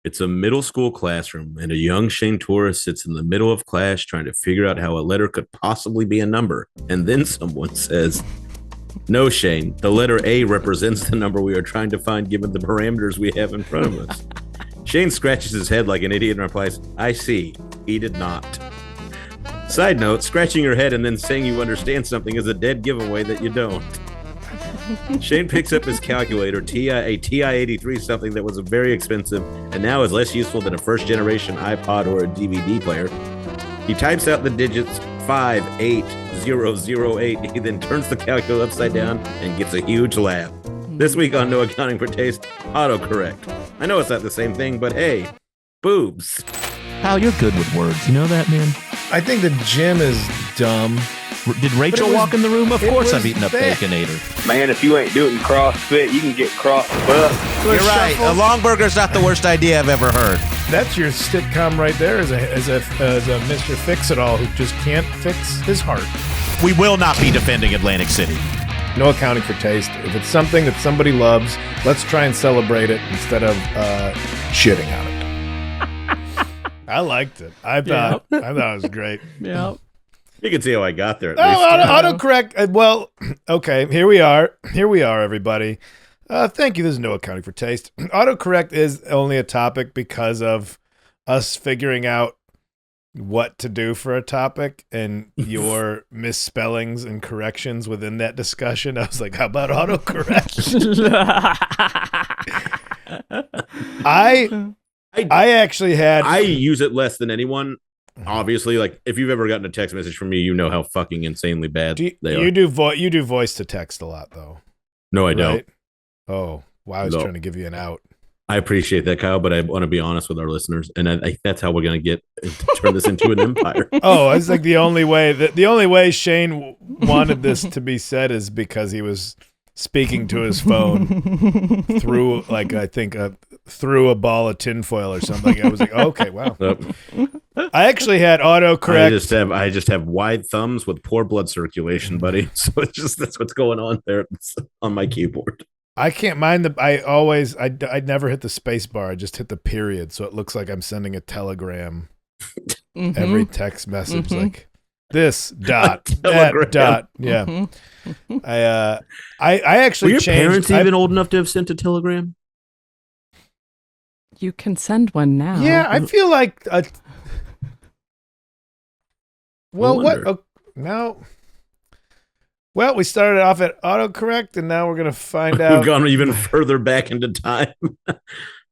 It's a middle school classroom, and a young Shane Torres sits in the middle of class trying to figure out how a letter could possibly be a number. And then someone says, "No, Shane, the letter A represents the number we are trying to find given the parameters we have in front of us." Shane scratches his head like an idiot and replies, "I see. He did not." Side note, scratching your head and then saying you understand something is a dead giveaway that you don't. Shane picks up his calculator, a TI-83, something that was very expensive and now is less useful than a first-generation iPod or a DVD player. He types out the digits 58008. He then turns the calculator upside down and gets a huge laugh. This week on No Accounting for Taste, autocorrect. I know it's not the same thing, but hey, boobs. Hal, you're good with words. You know that, man? I think the gym is dumb. Did Rachel walk in the room? Of course I've eaten a Baconator. Man, if you ain't doing CrossFit, you can get crossed up. You're right. A long burger's not the worst idea I've ever heard. That's your sitcom right there as a Mr. Fix-It-All who just can't fix his heart. We will not be defending Atlantic City. No accounting for taste. If it's something that somebody loves, let's try and celebrate it instead of shitting on it. I liked it. I thought it was great. Yeah. You can see how I got there. Autocorrect. Well, okay, here we are. Here we are, everybody. Thank you. This is No Accounting for Taste. Autocorrect is only a topic because of us figuring out what to do for a topic and your misspellings and corrections within that discussion. I was like, how about autocorrect? I actually had... I use it less than anyone. Obviously, like if you've ever gotten a text message from me, you know how fucking insanely bad they are. You do voice to text a lot, though. No, I don't. Oh, well, I was trying to give you an out. I appreciate that, Kyle, but I want to be honest with our listeners, and I think that's how we're going to turn this into an empire. Oh, it's like the only way Shane wanted this to be said is because he was speaking to his phone through, like, I think through a ball of tinfoil or something. I was like, okay, wow. Yep. I actually had autocorrect. I just have wide thumbs with poor blood circulation, buddy. So that's what's going on there on my keyboard. I can't mind I never hit the space bar. I just hit the period. So it looks like I'm sending a telegram every text message, like this dot, that dot. Yeah. I actually Were your changed. parents even old enough to have sent a telegram? You can send one now. Yeah, I feel like now. Well, we started off at autocorrect, and now we're going to find out. We've gone even further back into time.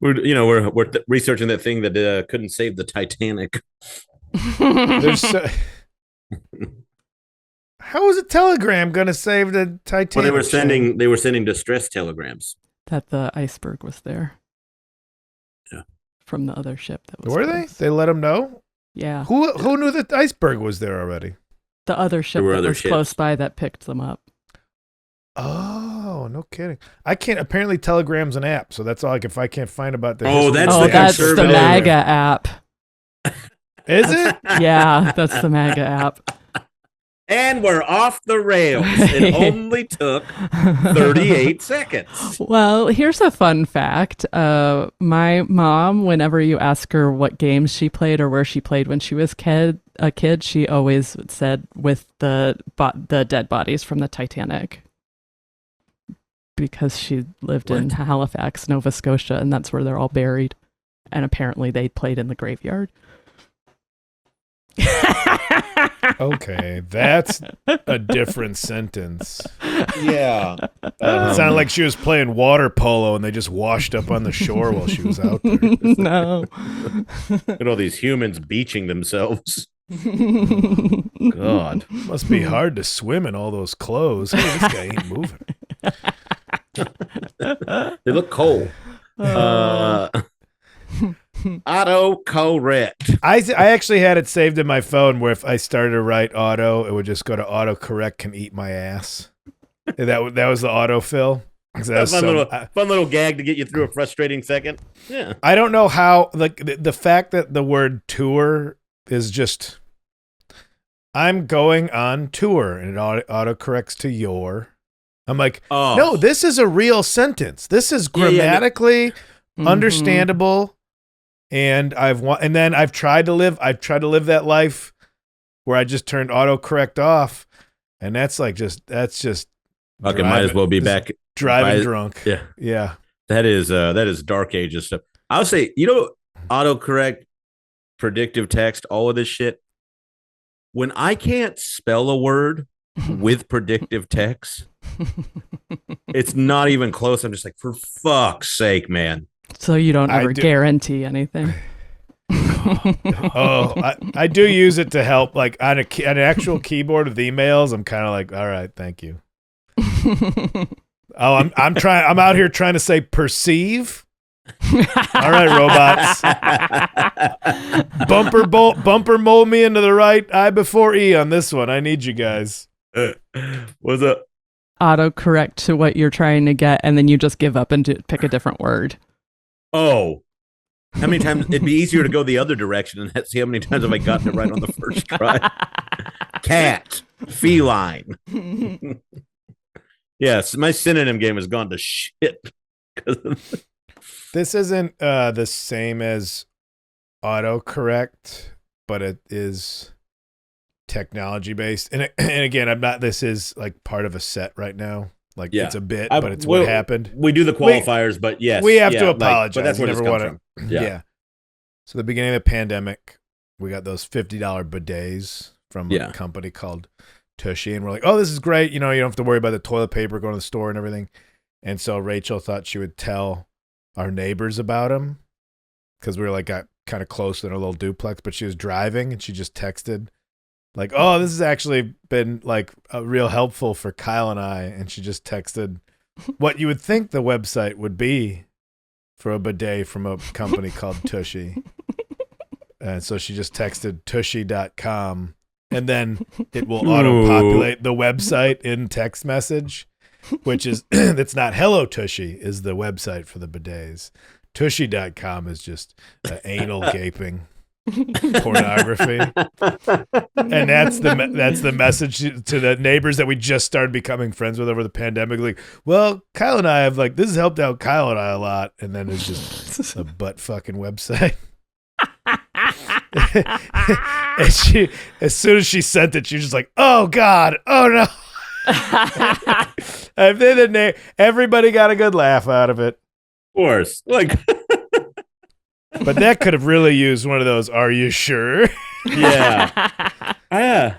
we're researching that thing that couldn't save the Titanic. How is a telegram going to save the Titanic? Well, they were sending distress telegrams. That the iceberg was there. Yeah. From the other ship that was. Were they? They let them know? Yeah. Who knew that the iceberg was there already? The other ship that was close by that picked them up. Oh, no kidding. I can't. Apparently, Telegram's an app, so that's all. Like, if I can't find about that. That's the MAGA app. Is it? Yeah, that's the MAGA app. And we're off the rails. It only took 38 seconds. Well, here's a fun fact. My mom, whenever you ask her what games she played or where she played when she was a kid, she always said with the dead bodies from the Titanic. Because she lived in Halifax, Nova Scotia, and that's where they're all buried. And apparently they played in the graveyard. Okay, that's a different sentence. Yeah. It sounded like she was playing water polo and they just washed up on the shore while she was out there. No. Look at all these humans beaching themselves. God. Must be hard to swim in all those clothes. Hey, this guy ain't moving. They look cold. Autocorrect. I actually had it saved in my phone where if I started to write auto, it would just go to autocorrect can eat my ass. That was the autofill. Fun little gag to get you through a frustrating second. Yeah. I don't know how, like, the fact that the word tour is just, I'm going on tour, and it autocorrects to your. I'm like, no, this is a real sentence. This is grammatically understandable. and I've tried to live that life where I just turned autocorrect off, and that's just fucking might as well be back driving drunk. Yeah. That is dark ages stuff. I'll say, autocorrect, predictive text, all of this shit. When I can't spell a word with predictive text, it's not even close. I'm just like, for fuck's sake, man. So you don't ever guarantee anything. I do use it to help, like on an actual keyboard with emails. I'm kind of like, all right, thank you. I'm out here trying to say perceive. All right, robots. Bumper mold me into the right I before E on this one. I need you guys. What's up? Autocorrect to what you're trying to get, and then you just give up and pick a different word. Oh. How many times it'd be easier to go the other direction and see how many times have I gotten it right on the first try? Cat, feline. Yes, my synonym game has gone to shit. This isn't the same as autocorrect, but it is technology based. And again, this is like part of a set right now. Like it's a bit, but it's what happened. We do the qualifiers, but yes. We have to apologize. But that's where this comes from. Yeah. So the beginning of the pandemic, we got those $50 bidets from a company called Tushy, and we're like, oh, this is great. You don't have to worry about the toilet paper going to the store and everything. And so Rachel thought she would tell our neighbors about them because we were like got kind of close in a little duplex, but she was driving and she just texted like, oh, this has actually been like real helpful for Kyle and I. And she just texted what you would think the website would be for a bidet from a company called Tushy. And so she just texted tushy.com, and then it will auto-populate the website in text message, which is, it's not Hello Tushy is the website for the bidets. Tushy.com is just anal gaping pornography. And that's the message to the neighbors that we just started becoming friends with over the pandemic. Like, well, Kyle and I have this has helped out Kyle and I a lot. And then it's just a butt fucking website. And she, as soon as she sent it, she was just like, oh God, oh no. And then everybody got a good laugh out of it. Of course. Like but that could have really used one of those, are you sure? Yeah. I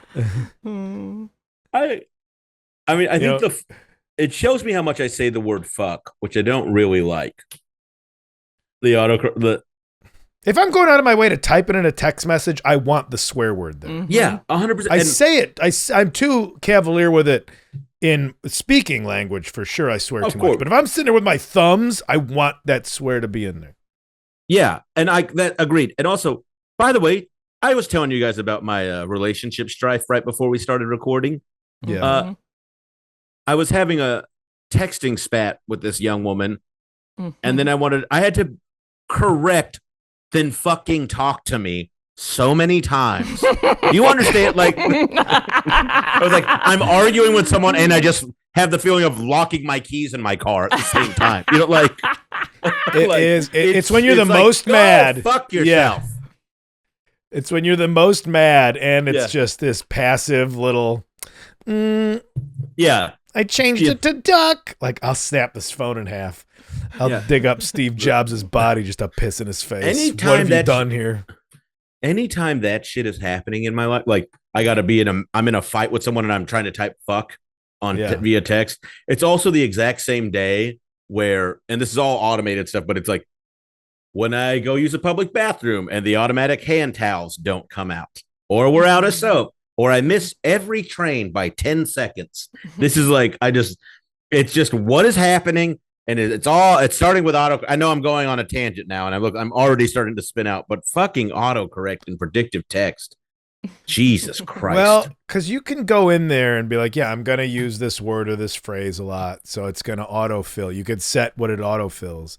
mean, I think it shows me how much I say the word fuck, which I don't really like. If I'm going out of my way to type it in a text message, I want the swear word there. Mm-hmm. Yeah, 100%. I say it. I'm too cavalier with it in speaking language for sure. I swear too much. But if I'm sitting there with my thumbs, I want that swear to be in there. Yeah, and that agreed. And also, by the way, I was telling you guys about my relationship strife right before we started recording. Yeah. I was having a texting spat with this young woman, and then I had to correct, then fucking talk to me so many times. You understand? Like, I was like, I'm arguing with someone, and I just have the feeling of locking my keys in my car at the same time. It's when you're the most mad. Fuck yourself. Yeah. It's when you're the most mad, and it's just this passive little. Yeah. I changed it to duck. Like, I'll snap this phone in half. I'll dig up Steve Jobs' body just to piss in his face. What have you done here? Anytime that shit is happening in my life, like I got to be I'm in a fight with someone and I'm trying to type fuck on via text. It's also the exact same day where, and this is all automated stuff, but it's like when I go use a public bathroom and the automatic hand towels don't come out, or we're out of soap, or I miss every train by 10 seconds. This is like, it's just what is happening. And it's starting with auto. I know I'm going on a tangent now, and I'm already starting to spin out, but fucking autocorrect and predictive text. Jesus Christ. Well, because you can go in there and be like, yeah, I'm going to use this word or this phrase a lot, so it's going to autofill. You could set what it autofills.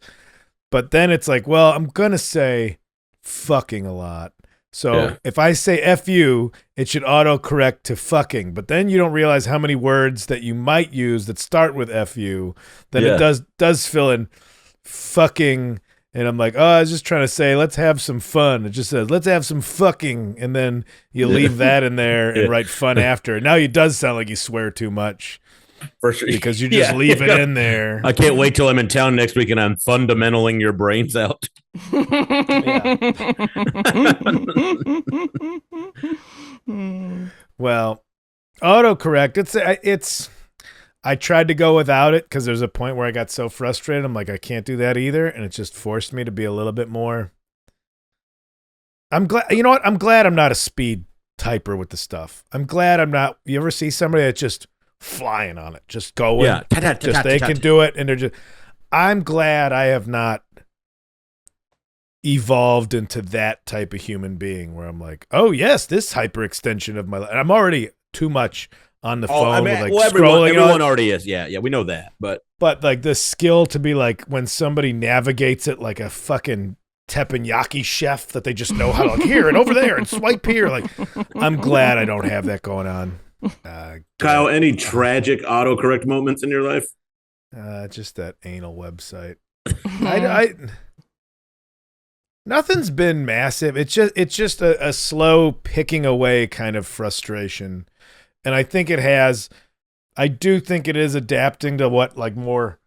But then it's like, well, I'm going to say fucking a lot. So if I say F you, it should autocorrect to fucking. But then you don't realize how many words that you might use that start with F you. Then it does fill in fucking And I'm like, oh, I was just trying to say, let's have some fun. It just says, let's have some fucking. And then you leave that in there and write fun after. Now it does sound like you swear too much. For sure. Because you just leave it in there. I can't wait till I'm in town next week and I'm fundamentaling your brains out. Well, autocorrect, it's I tried to go without it because there's a point where I got so frustrated. I'm like, I can't do that either. And it just forced me to be a little bit more. I'm glad, you know what? I'm glad I'm not a speed typer with the stuff. I'm glad I'm not. You ever see somebody that's just flying on it, just going? Yeah. They can do it. And they're just, I'm glad I have not evolved into that type of human being where I'm like, oh, yes, this hyperextension of my life. And I'm already too much on the phone with scrolling. Everyone already is. Yeah, we know that. But like the skill to be like when somebody navigates it like a fucking teppanyaki chef that they just know how to like, here and over there and swipe here. Like, I'm glad I don't have that going on. Kyle, any tragic autocorrect moments in your life? Just that anal website. I nothing's been massive. It's just a slow picking away kind of frustration. And I do think it is adapting to what like more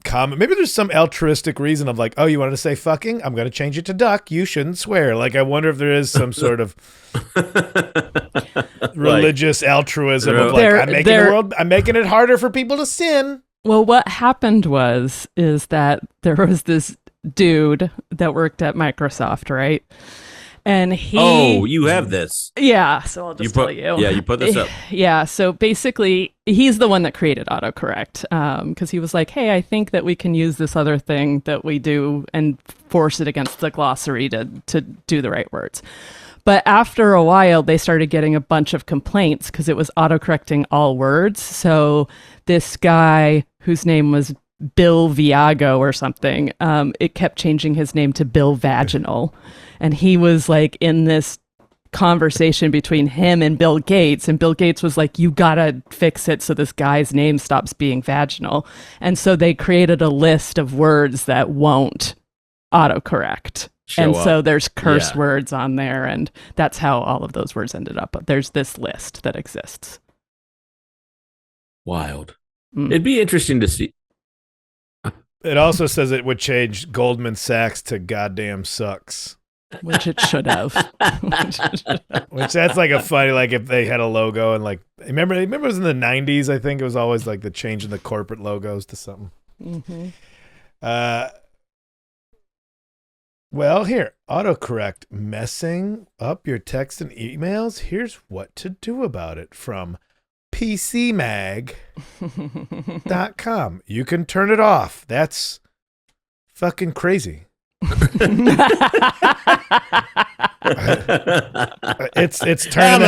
common. Maybe there's some altruistic reason of like, oh, you wanted to say fucking? I'm going to change it to duck. You shouldn't swear. Like, I wonder if there is some sort of religious altruism of like, I'm making it harder for people to sin. Well, what happened is that there was this dude that worked at Microsoft, right? And you have this. Yeah, so I'll just tell you. Yeah, you put this up. Yeah, so basically, he's the one that created autocorrect because he was like, hey, I think that we can use this other thing that we do and force it against the glossary to do the right words. But after a while, they started getting a bunch of complaints because it was autocorrecting all words. So this guy whose name was Bill Viago or something, it kept changing his name to Bill Vaginal. And he was like in this conversation between him and Bill Gates. And Bill Gates was like, you gotta fix it so this guy's name stops being vaginal. And so they created a list of words that won't autocorrect. So there's curse words on there. And that's how all of those words ended up. But there's this list that exists. Wild. It'd be interesting to see. It also says it would change Goldman Sachs to goddamn sucks. Which it should have. Which that's like a funny, like if they had a logo and like, remember it was in the 90s, I think it was always like the change in the corporate logos to something. Mm-hmm. Well, here, autocorrect messing up your text and emails. Here's what to do about it from PCMag.com. You can turn it off. That's fucking crazy. It's turning.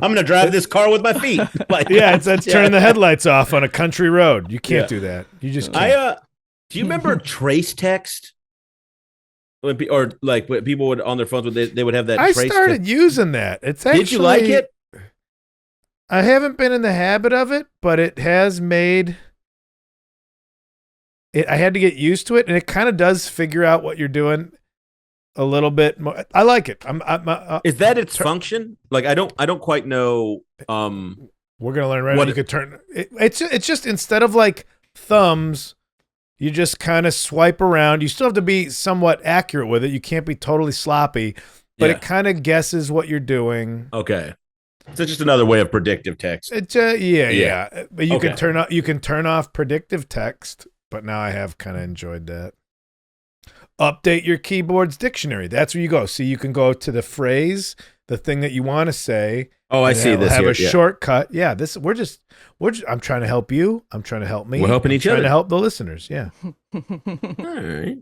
I'm gonna drive this car with my feet. Like, it's turning the headlights off on a country road. You can't do that. You just can't. Do you remember trace text? When people would on their phones, they would have that. I trace started text. using that. It's actually, did you like it? I haven't been in the habit of it, but it has made it. I had to get used to it, and it kind of does figure out what you're doing a little bit more. I like it. Is that its function? Like, I don't quite know. We're gonna learn right now. You could turn. It's just instead of like thumbs, you just kind of swipe around. You still have to be somewhat accurate with it. You can't be totally sloppy, but it kind of guesses what you're doing. Okay. So it's just another way of predictive text. But you can turn off predictive text. But now I have kind of enjoyed that. Update your keyboard's dictionary. That's where you go. So you can go to the phrase, the thing that you want to say. Oh, I see this. Have a shortcut. Yeah, we're just. I'm trying to help you. I'm trying to help me. We're helping each other. Trying to help the listeners. Yeah. All right.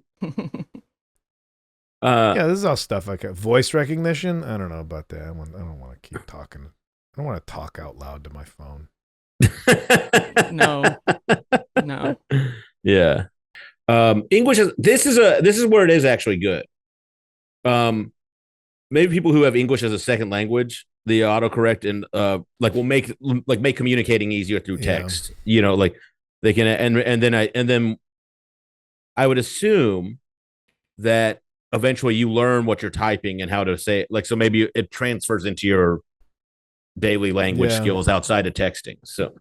This is all stuff like voice recognition. I don't know about that. I don't want to keep talking. I don't want to talk out loud to my phone. No. Yeah. English this is where it is actually good. Maybe people who have English as a second language, the autocorrect and will make communicating easier through text. You know, like they can and then I would assume that eventually you learn what you're typing and how to say it. Like, so maybe it transfers into your daily language skills outside of texting. So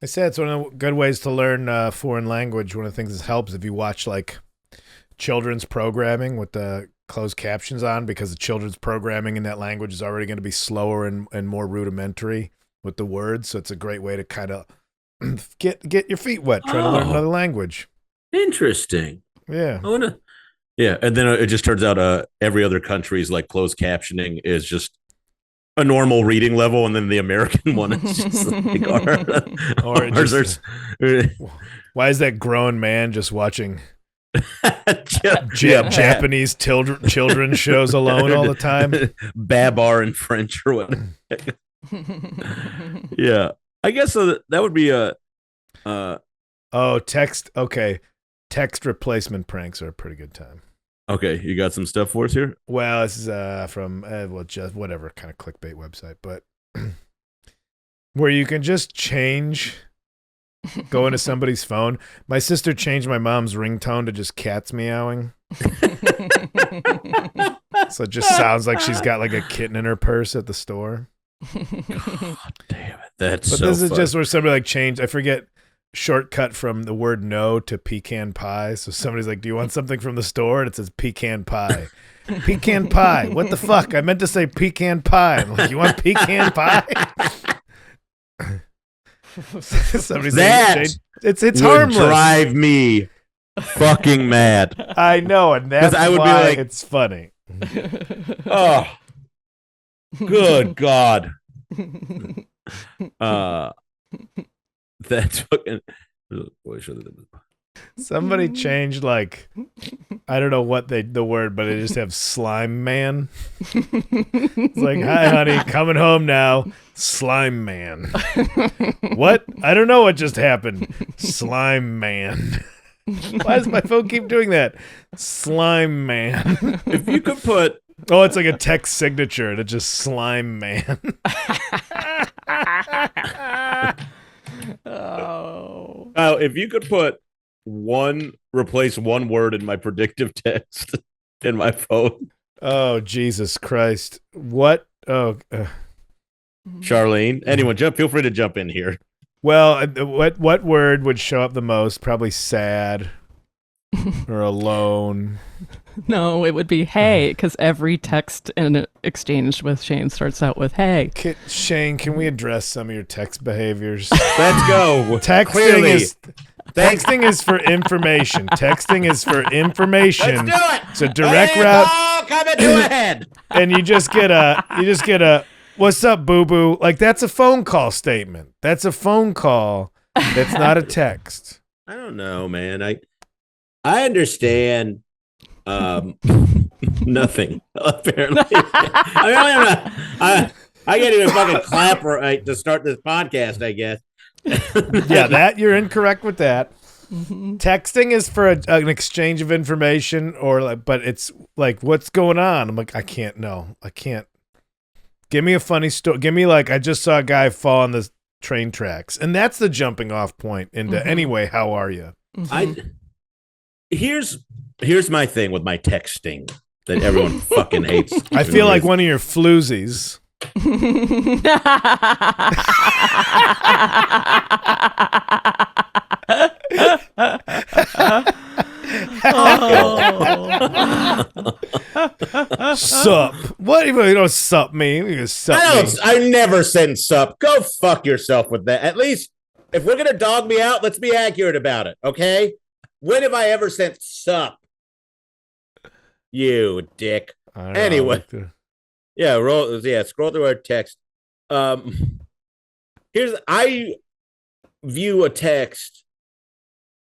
I said it's one of the good ways to learn foreign language. One of the things that helps if you watch like children's programming with the closed captions on, because the children's programming in that language is already going to be slower and more rudimentary with the words. So it's a great way to kind of get your feet wet trying to learn another language. Interesting. Yeah. And then it just turns out every other country's like closed captioning is just a normal reading level, and then the American one is just like why is that grown man just watching Japanese children shows alone all the time? Babar in French or what? Yeah, I guess that would be a. Text. Okay, text replacement pranks are a pretty good time. Okay, you got some stuff for us here? Well, this is from just whatever kind of clickbait website, but where you can just go into somebody's phone. My sister changed my mom's ringtone to just cats meowing. So it just sounds like she's got like a kitten in her purse at the store. God damn it. This is just where somebody like changed, I forget, shortcut from the word no to pecan pie. So somebody's like, do you want something from the store? And it says pecan pie. Pecan pie. What the fuck? I meant to say pecan pie. I'm like, you want pecan pie? Somebody's that it's would harmless. Drive me fucking mad. I know, and that's I would why be like, it's funny. Oh, good God. That's fucking. Somebody changed like, I don't know what the word, but they just have slime man. It's like, hi honey, coming home now, slime man. What? I don't know what just happened. Slime man. Why does my phone keep doing that? Slime man. If you could put. Oh, it's like a text signature and it's just slime man. Oh. If you could replace one word in my predictive text in my phone. Oh, Jesus Christ. What? Oh, Charlene, anyone feel free to jump in here. Well, what word would show up the most? Probably sad or alone. No, it would be hey, because every text and exchange with Shane starts out with hey. Shane, can we address some of your text behaviors? Let's go. Texting is for information. Texting is for information. Let's do it. It's a direct route. Oh, coming to a head. And you just get a what's up, boo boo? Like, that's a phone call statement. That's a phone call. That's not a text. I don't know, man. I understand nothing, apparently. I can't even fucking clap right to start this podcast, I guess. Yeah, that you're incorrect with that. Mm-hmm. Texting is for an exchange of information, but it's like, what's going on? I'm like, I can't. Give me a funny story. Give me like, I just saw a guy fall on the train tracks, and that's the jumping off point into. Anyway, how are you? Here's my thing with my texting that everyone fucking hates. I feel like one of your floozies. Sup? What? You don't sup me. You sup me. I never send sup. Go fuck yourself with that. At least if we're gonna dog me out, let's be accurate about it, okay? When have I ever sent sup? You dick. Anyway. Scroll through our text. I view a text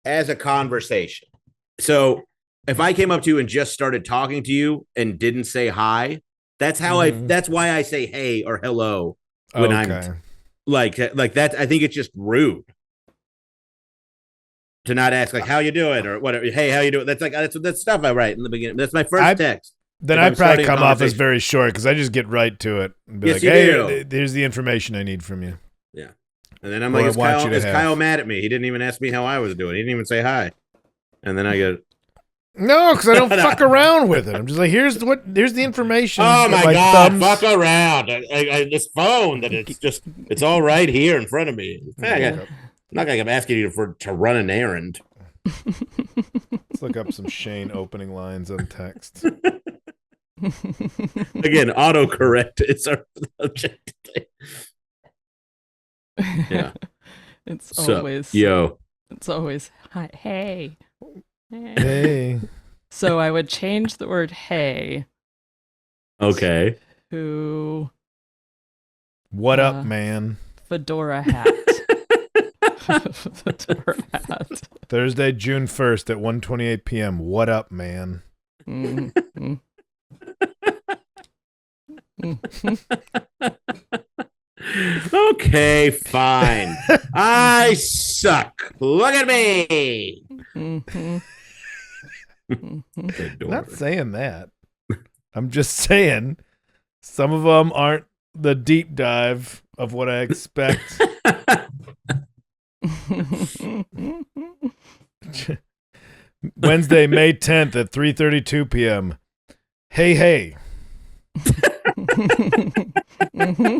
as a conversation. So if I came up to you and just started talking to you and didn't say hi, that's why I say hey or hello when I'm like that. I think it's just rude to not ask like how you doing or whatever. Hey, how you doing? That's stuff I write in the beginning. That's my first text. Then I'd probably come off as very short because I just get right to it and be like, hey, here's the information I need from you. Yeah. And then I'm like, is Kyle mad at me? He didn't even ask me how I was doing. He didn't even say hi. And then I get, No, because I don't fuck around with it. I'm just like, here's the information. Oh my God! thumbs- Fuck around. This phone that it's all right here in front of me. I'm not like I'm asking you to run an errand. Let's look up some Shane opening lines on text. Again, autocorrect is our subject. Yeah. It's So, always yo. It's always hi, hey. Hey. So I would change the word hey Okay. to What up, man? fedora hat. Fedora hat. Thursday, June 1st at 1:28 p.m. What up, man? Mm-hmm. Okay, fine. I suck. Look at me. Mm-hmm. I'm not saying that. I'm just saying some of them aren't the deep dive of what I expect. Wednesday, May 10th at 3:32 p.m. Hey. Mm-hmm.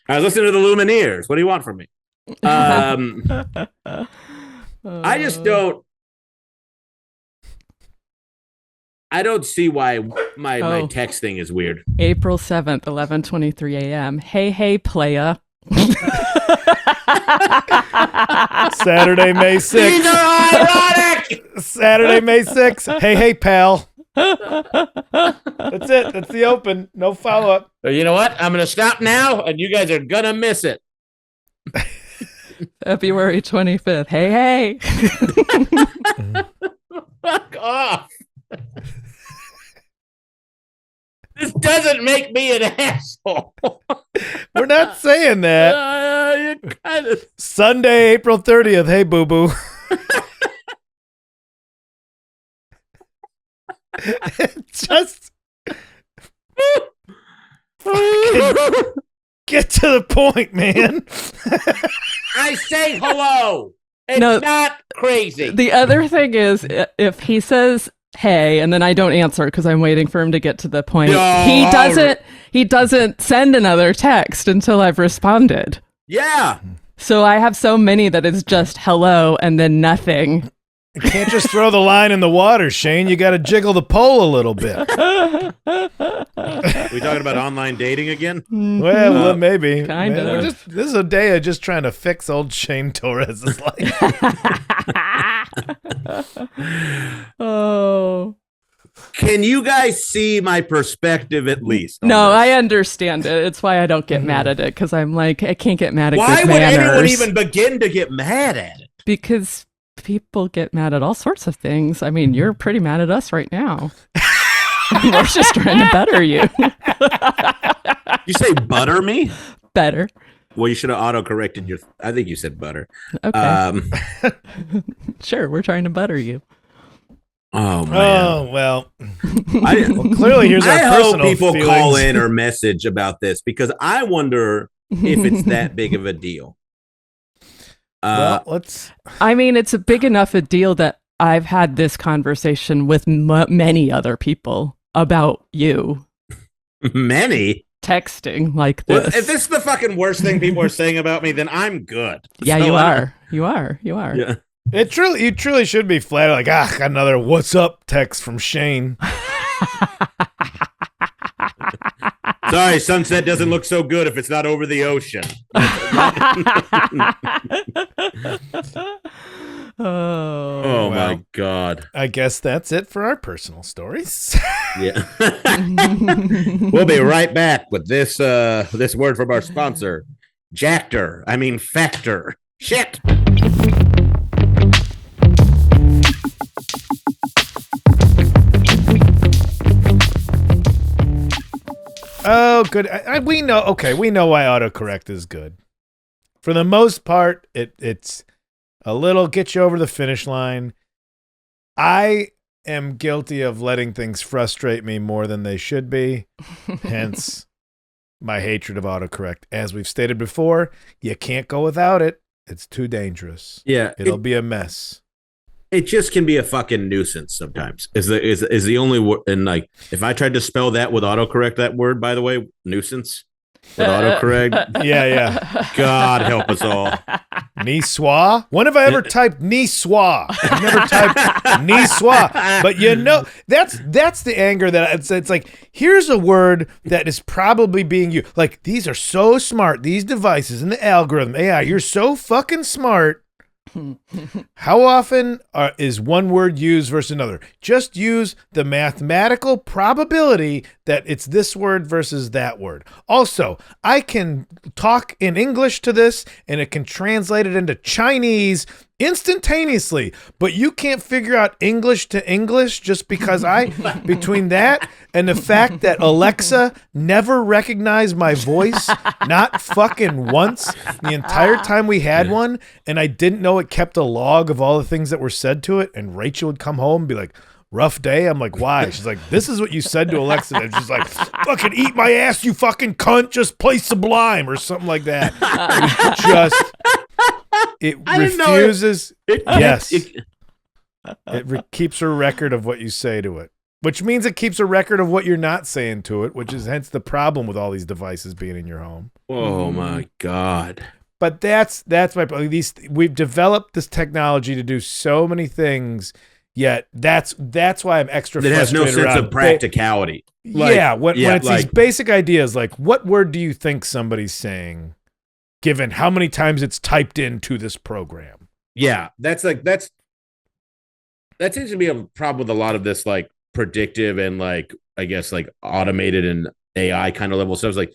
I was listening to the Lumineers. What do you want from me? I just don't. I don't see why my texting is weird. April 7th, 11:23 a.m. Hey, playa. Saturday, May 6th. These are ironic. Saturday, May 6th. Hey, pal. That's it. That's the open. No follow-up. You know what? I'm going to stop now, and you guys are going to miss it. February 25th. Hey. Fuck off. This doesn't make me an asshole. We're not saying that. You kind of... Sunday, April 30th. Hey, boo-boo. Just get to the point, man. I say hello. It's not crazy. The other thing is, if he says hey, and then I don't answer because I'm waiting for him to get to the point, he doesn't send another text until I've responded. Yeah. So I have so many that it's just hello and then nothing. You can't just throw the line in the water, Shane. You got to jiggle the pole a little bit. We talking about online dating again? Well, maybe. Kind of. This is a day of just trying to fix old Shane Torres' life. Oh. Can you guys see my perspective at least? No, I understand it. It's why I don't get mad at it, because I'm like, I can't get mad at Why good would manners. anyone even begin to get mad at it? Because people get mad at all sorts of things. I mean, you're pretty mad at us right now. We're just trying to better you. You say butter me? Better. Well, you should have auto-corrected your... I think you said butter. Okay. Sure, we're trying to butter you. Oh, man. Oh, well. Clearly, here's our I hope personal people feelings. call in or message about this, because I wonder if it's that big of a deal. I mean, it's a big enough a deal that I've had this conversation with many other people about you. Many? Texting like this. Well, if this is the fucking worst thing people are saying about me, then I'm good. Yeah, So, you are. You are. Yeah. You truly should be flattered. Like, another "what's up" text from Shane. Sorry, sunset doesn't look so good if it's not over the ocean. Oh my God. I guess that's it for our personal stories. Yeah. We'll be right back with this word from our sponsor, Factor. Shit. Oh, good. We know. Okay, we know why autocorrect is good. For the most part, it's a little get you over the finish line. I am guilty of letting things frustrate me more than they should be. Hence, my hatred of autocorrect. As we've stated before, you can't go without it. It's too dangerous. Yeah, It'll be a mess. it just can be a fucking nuisance sometimes. Is the only word. And like, if I tried to spell that with autocorrect, that word, by the way, nuisance with autocorrect, Yeah. God help us all. Niçois? When have I ever typed Niçois? I've never typed Niçois. But that's the anger that it's like, here's a word that is probably being used. Like, these are so smart, these devices and the algorithm, AI, you're so fucking smart. How often is one word used versus another? Just use the mathematical probability that it's this word versus that word. Also, I can talk in English to this and it can translate it into Chinese instantaneously, but you can't figure out English to English just because between that and the fact that Alexa never recognized my voice, not fucking once the entire time we had one, and I didn't know it kept a log of all the things that were said to it, and Rachel would come home and be like, rough day? I'm like, why? She's like, this is what you said to Alexa. And she's like, fucking eat my ass, you fucking cunt, just play Sublime or something like that. It refuses. It keeps a record of what you say to it, which means it keeps a record of what you're not saying to it, which is hence the problem with all these devices being in your home. Oh my God. But that's my point. We've developed this technology to do so many things, yet that's why I'm extra frustrated. It has no sense of practicality. When it's these basic ideas, like what word do you think somebody's saying, given how many times it's typed into this program? Yeah, that seems to be a problem with a lot of this, like predictive and like, I guess, like automated and AI kind of level stuff. Like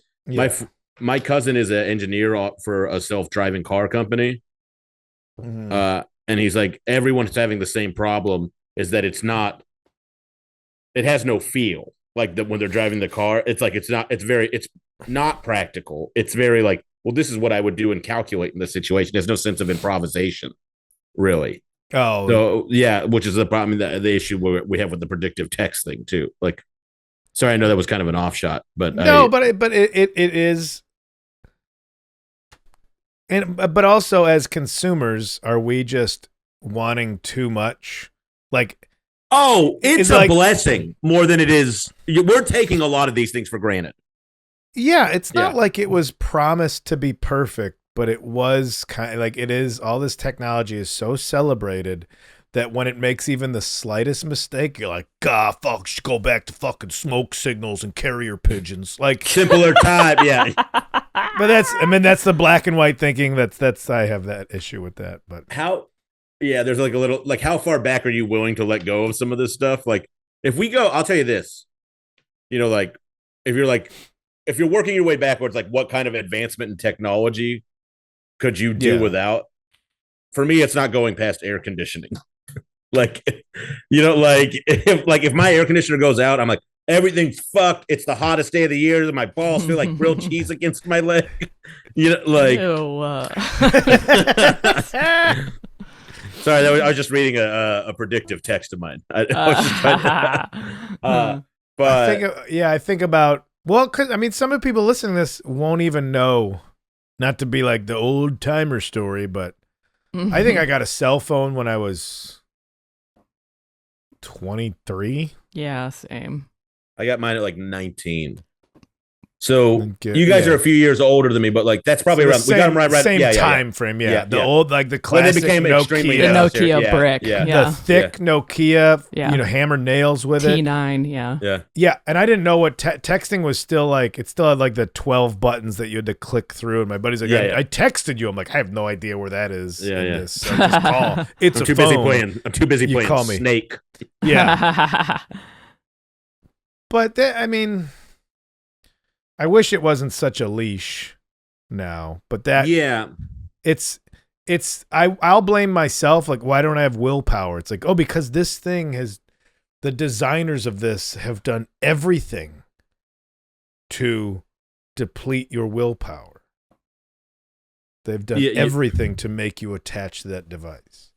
my cousin is an engineer for a self-driving car company. And he's like, everyone's having the same problem, is that it has no feel. Like that when they're driving the car, it's like, it's not practical. It's very like, well, this is what I would do and calculate in this situation. There's no sense of improvisation, really. Oh, so yeah, which is the problem, the issue we have with the predictive text thing too. Like, sorry, I know that was kind of an offshot, but it is. But also, as consumers, are we just wanting too much? Like, it's a blessing more than it is. We're taking a lot of these things for granted. Yeah, it's not like it was promised to be perfect, but it was kind of like it is. All this technology is so celebrated that when it makes even the slightest mistake, you're like, God, fuck, just go back to fucking smoke signals and carrier pigeons. Like simpler time, yeah. But that's the black and white thinking. That's I have that issue with that. But there's like a little, like, how far back are you willing to let go of some of this stuff? Like, if we go, I'll tell you this, like, if you're working your way backwards, like, what kind of advancement in technology could you do without? For me, it's not going past air conditioning. Like, if my air conditioner goes out, I'm like, everything's fucked. It's the hottest day of the year. My balls feel like grilled cheese against my leg. Sorry, I was just reading a predictive text of mine. I was just trying to, I think about, well, because some of the people listening to this won't even know, not to be like the old timer story, but I think I got a cell phone when I was 23. Yeah, same. I got mine at like 19. So you guys are a few years older than me, but like that's probably around. We got them right. Same time frame. Yeah. The old, like the classic they became extremely the Nokia brick. The thick Nokia. Hammer nails with it. T9. Yeah. And I didn't know what texting was still like. It still had like the 12 buttons that you had to click through. And my buddy's like, I texted you. I'm like, I have no idea where that is. This. So just call. It's I'm too busy playing. I'm too busy playing call me. Snake. Yeah. But I wish it wasn't such a leash now, but I'll blame myself. Like, why don't I have willpower? It's like, because this thing the designers of this have done everything to deplete your willpower. They've done everything to make you attach to that device.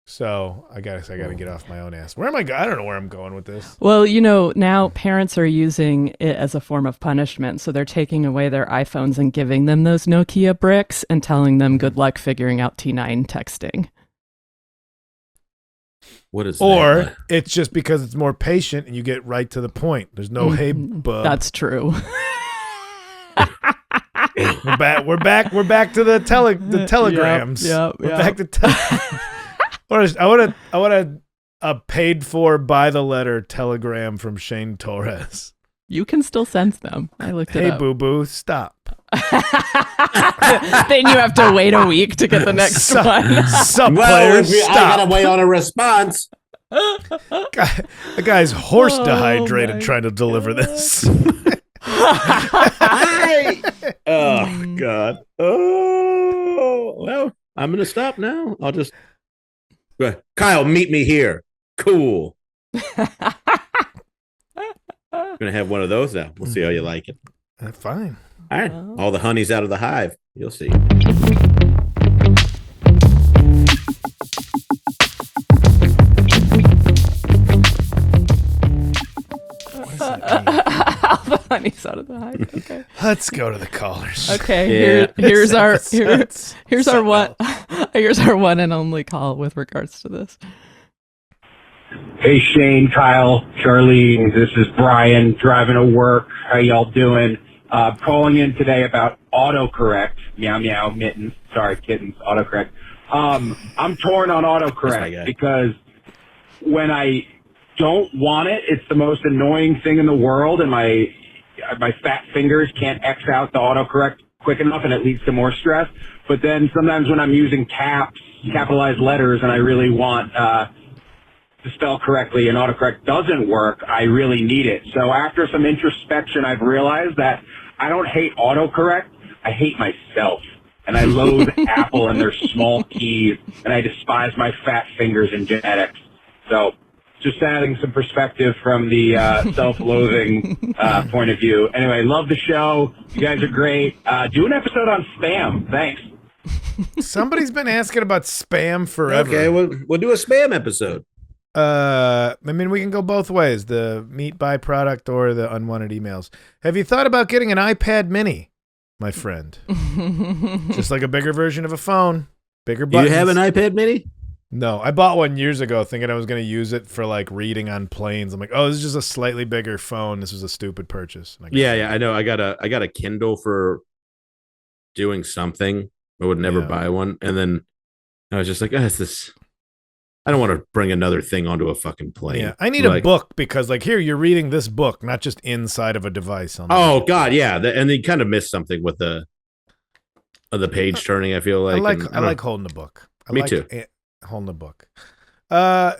So I guess I got to get off my own ass. Where am I going? I don't know where I'm going with this. Well, now parents are using it as a form of punishment. So they're taking away their iPhones and giving them those Nokia bricks and telling them good luck figuring out T9 texting. What is Or that? it's just because it's more patient and you get right to the point. There's no hey bub. That's true. We're back to the telegrams. Yep. We're back to I want a paid for by the letter telegram from Shane Torres. You can still send them. I looked it Hey up. boo boo, stop. Then you have to wait a week to get the next one. Sup, Well, players, I stop. gotta wait on a response. The guy's horse dehydrated my trying to deliver this. Oh God. Oh well, I'm gonna stop now. I'll just Kyle, meet me here. Cool. Gonna have one of those now. We'll see how you like it. Fine. All right. All the honey's out of the hive. You'll see. All the honey's out of the hive. Okay. Let's go to the callers. Okay. Yeah. Here's our That's here's so our one here's our one and only call with regards to this. Hey, Shane, Kyle, Charlene, this is Brian, driving to work. How y'all doing? Calling in today about autocorrect. Meow, meow, mittens. Sorry, kittens, autocorrect. I'm torn on That's my autocorrect guy. because when I don't want it, it's the most annoying thing in the world, and my fat fingers can't X out the autocorrect quick enough, and it leads to more stress. But then sometimes when I'm using capitalized letters, and I really want to spell correctly and autocorrect doesn't work, I really need it. So after some introspection, I've realized that I don't hate autocorrect, I hate myself. And I loathe Apple and their small keys, and I despise my fat fingers and genetics. So just adding some perspective from the self-loathing point of view. Anyway, love the show. You guys are great. Do an episode on spam. Thanks. Somebody's been asking about spam forever. Okay, we'll do a spam episode. I mean, we can go both ways, the meat byproduct or the unwanted emails. Have you thought about getting an iPad mini, my friend? Just like a bigger version of a phone, bigger Do buttons. you have an iPad mini? No, I bought one years ago thinking I was going to use it for like reading on planes. I'm like, oh, this is just a slightly bigger phone. This was a stupid purchase. And I got it. Yeah, I know. I got a Kindle for doing something. I would never buy one, and then I was just like, it's this. I don't want to bring another thing onto a fucking plane. Yeah, I need a book because, like, here you're reading this book, not just inside of a device. Oh God, yeah, and they kind of missed something with the page turning. I feel like I like holding the book. Me too. Holding the book. Yeah,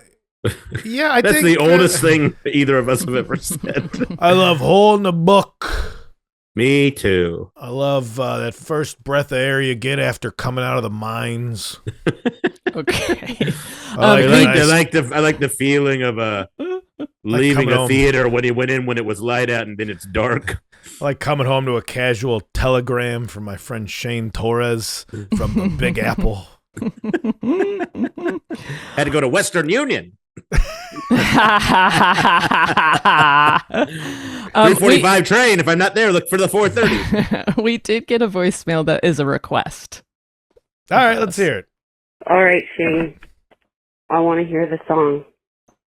I that's think the oldest thing either of us have ever said. I love holding the book. Me too. I love that first breath of air you get after coming out of the mines. Okay. I like the feeling of leaving a theater when he went in when it was light out and then it's dark. I like coming home to a casual telegram from my friend Shane Torres from the Big Apple. Had to go to Western Union. 3:45 train. If I'm not there, look for the 4:30. We did get a voicemail that is a request. All right, let's hear it. All right, Shane. I want to hear the song.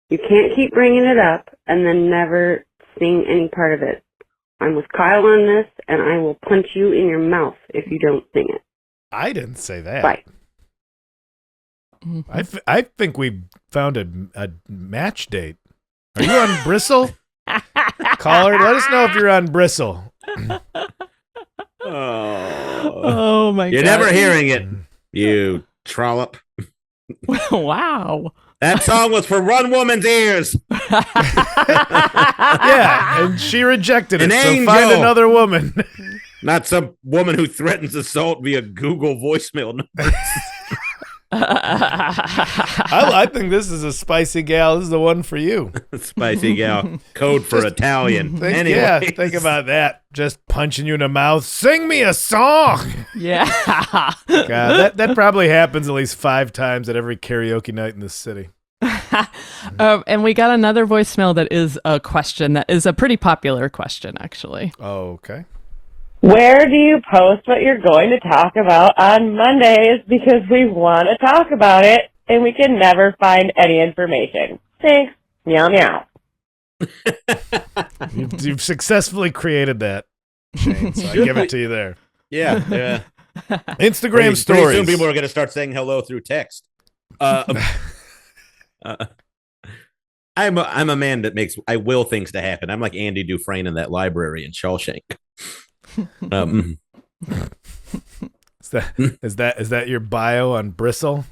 You can't keep bringing it up and then never sing any part of it. I'm with Kyle on this, and I will punch you in your mouth if you don't sing it. I didn't say that. Bye. I think we found a match date. Are you on Bristle? Caller, let us know if you're on Bristle. Oh my God. You're never hearing it, you trollop. Wow. That song was for one woman's ears. Yeah, and she rejected it, An so angel. find another woman. Not some woman who threatens assault via Google voicemail numbers. I think this is a spicy gal. This is the one for you. Spicy gal. Code for Italian. Think about that. Just punching you in the mouth. Sing me a song. Yeah. God, that probably happens at least 5 times at every karaoke night in this city. And we got another voicemail that is a question that is a pretty popular question, actually. Oh, okay. Where do you post what you're going to talk about on Mondays? Because we want to talk about it and we can never find any information. Thanks. Meow meow. You've successfely created that, Shane, so I give it to you there. Yeah. Instagram Pretty stories. soon people are going to start saying hello through text. I'm a man that I will things to happen. I'm like Andy Dufresne in that library in Shawshank. Is that your bio on Bristle?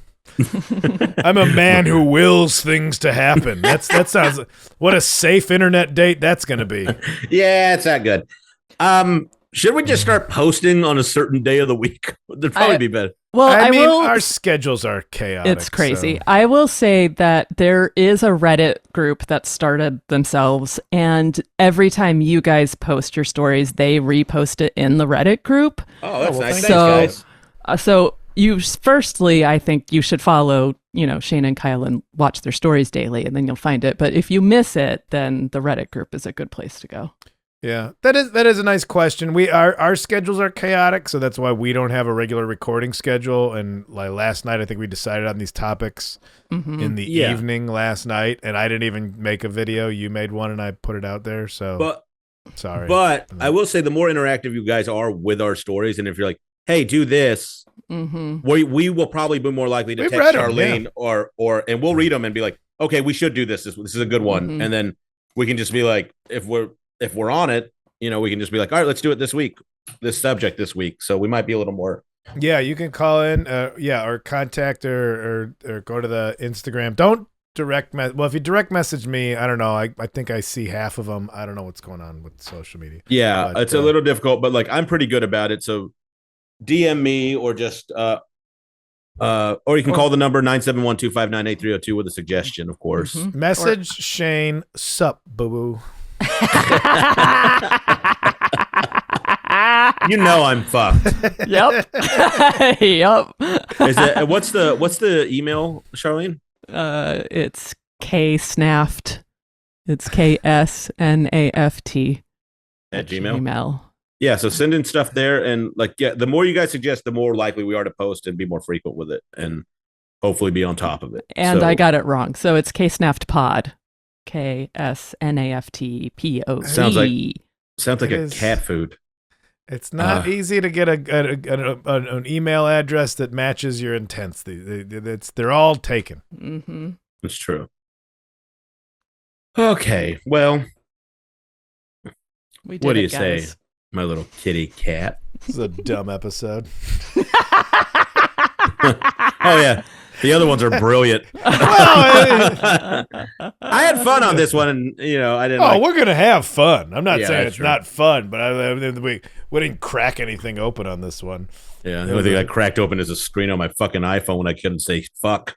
I'm a man who wills things to happen. That sounds what a safe internet date that's going to be. Yeah, it's not good. Should we just start posting on a certain day of the week? That'd probably be better. Well, I mean, our schedules are chaotic. It's crazy. So. I will say that there is a Reddit group that started themselves, and every time you guys post your stories, they repost it in the Reddit group. Oh, that's nice. So, thanks, guys. So firstly, I think you should follow, Shane and Kyle and watch their stories daily, and then you'll find it. But if you miss it, then the Reddit group is a good place to go. Yeah, that is a nice question. Our schedules are chaotic, so that's why we don't have a regular recording schedule. And like last night, I think we decided on these topics in the evening last night, and I didn't even make a video. You made one, and I put it out there. So, sorry. But I will say, the more interactive you guys are with our stories, and if you're like, "Hey, do this," we will probably be more likely to text Charlene or and we'll read them and be like, "Okay, we should do this. This is a good one," and then we can just be like, if we're on it, we can just be like, all right, let's do it this week, this subject this week. So we might be a little more. Yeah, you can call in, or contact or go to the Instagram. Don't direct well, if you direct message me, I don't know. I think I see half of them. I don't know what's going on with social media. Yeah, but, it's a little difficult, but like I'm pretty good about it. So DM me or just or you can call the number 971-259-8302 with a suggestion, of course. Message Shane, sup, boo-boo. I'm fucked. Yep. Yep. What's the email, Charlene? It's ksnaft. It's KSNAFT at Gmail. Gmail. Yeah, so send in stuff there, and the more you guys suggest, the more likely we are to post and be more frequent with it, and hopefully be on top of it. And I got it wrong, so it's ksnaftpod. KSNAFTPOD. Sounds like a cat food. It's not easy to get an email address that matches your intents. They're all taken. Mm-hmm. It's true. Okay, well, what do you say, my little kitty cat? This is a dumb episode. Oh yeah. The other ones are brilliant. I had fun on this one, and I didn't. Oh, we're gonna have fun. I'm not saying it's not fun, but we didn't crack anything open on this one. Yeah, the only thing I cracked open is a screen on my fucking iPhone when I couldn't say fuck.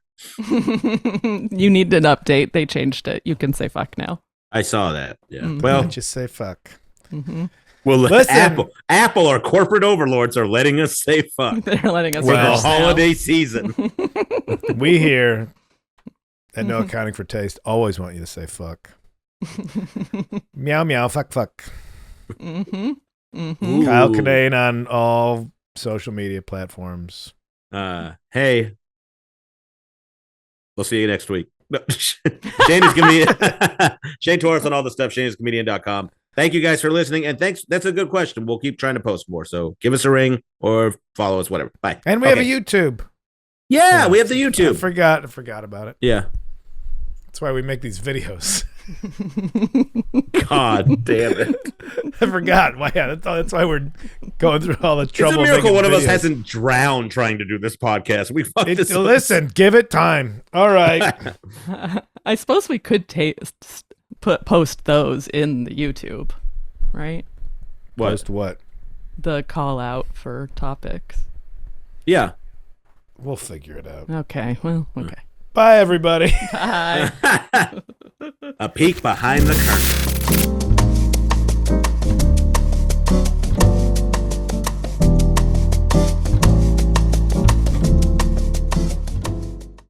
You need an update. They changed it. You can say fuck now. I saw that. Yeah. Mm-hmm. Well, just say fuck. Mm-hmm. Well, listen, Apple, our corporate overlords, are letting us say fuck. They're letting us for the holiday season. We here at No Accounting for Taste always want you to say fuck. Meow meow fuck fuck. Mm-hmm. Mm-hmm. Kyle Kinane on all social media platforms. Hey, we'll see you next week. Shane is comedian. Shane Torres on all the stuff. ShaneIsComedian.com. Thank you guys for listening, and thanks. That's a good question. We'll keep trying to post more. So give us a ring or follow us, whatever. Bye. And we have a YouTube. Yeah, we have the YouTube. I forgot about it. Yeah. That's why we make these videos. God damn it. I forgot. Why? Yeah, that's why we're going through all the trouble. It's a miracle one of us hasn't drowned trying to do this podcast. Listen, give it time. All right. I suppose we could post those in the YouTube, right? Post what? The call out for topics. Yeah. We'll figure it out. Okay. Well, okay. Bye, everybody. Bye. A peek behind the curtain.